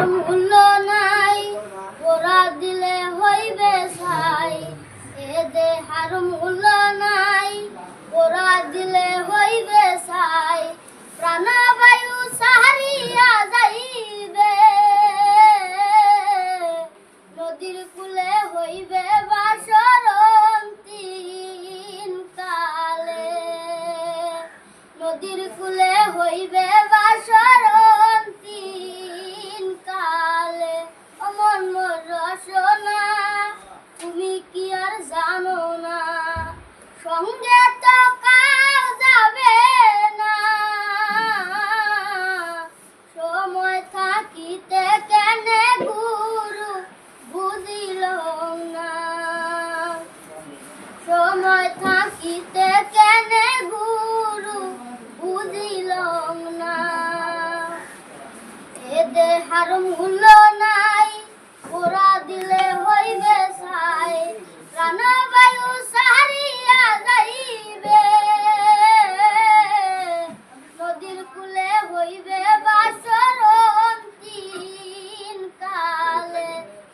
মূল্য নাই, ওরা দিলে হইবে ছাই। এ দেহার মূল্য নাই, ওরা দিলে হইবে ছাই। প্রাণবায়ু সাহারিয়া যাইবে, নদীর কূলে হইবে বাসর অন্তিম কালে। নদীর কূলে হইবে বাসর অন্তিম কালে। অমন মোর রসনা, তুমি কি আর জানো না? সঙ্গে তো কাউ যাবে না, সময় থাকিতে কেনে গুরু বুঝিল না। সময় থাকিতে কেনে গুরু বুঝিল না। এ দেহার মূল্য নাই, ওরা দিলে হইবে ছাই। প্রাণবায়ু সাহারিয়া যাইবে, নদীর কূলে হইবে বাসর অন্তিম কালে।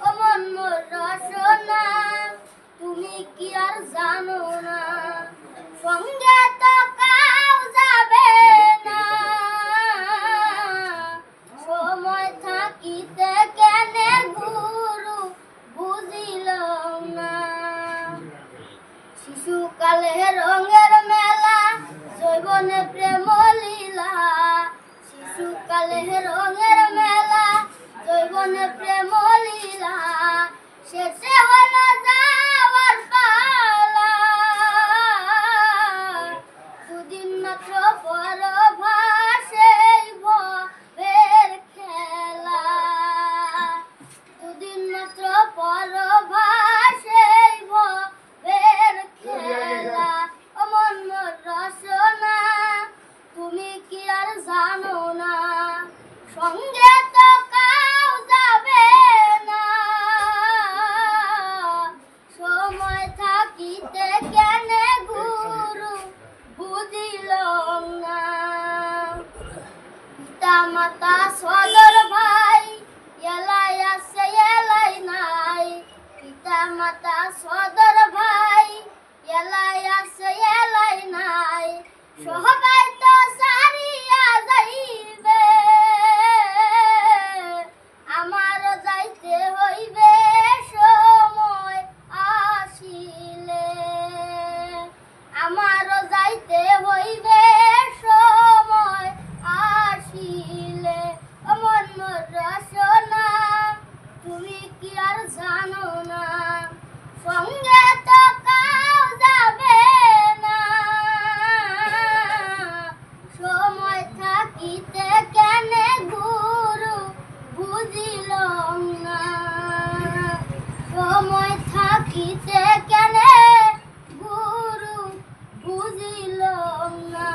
অমন মোর রসনা, তুমি কি আর জানো না? সঙ্গে তো কাউ যাবে না, সময় থাকিতে কেনে গুরু বুঝিল না। শিশুকালে রঙের মেলা, যৌবনে প্রেম লীলা। শিশুকালে রঙের মেলা, যৌবনে প্রেম লীলা। শেষে হলো যাওয়ার পালা, দুদিন মাত্র পরভাসে ভবের খেলা। দুদিন মাত্র পরভাসে ভবের খেলা। অমন মোর রসনা, তুমি কি আর জানো না? সঙ্গে তো কাউ যাবে না, সময় থাকিতে কেনে গুরু বুঝিল না। পিতা মাতা সদর ভাই, এলাই আছে এলাই নাই। পিতা মাতা সদর ভাই, এলাই আছে এলাই নাই। সবাই তো সারিয়া যাইবে, আমার যাইতে হইবে সময় আসিলে। আমার যাইতে হইবে সময় আসিলে। অমন মোর রসনা, তুমি কি আর জানো না? সঙ্গে তো কাউ যাবে না, সময় থাকিতে কেনে গুরু বুঝিল না। সময় থাকিতে কেনে গুরু বুঝিল না।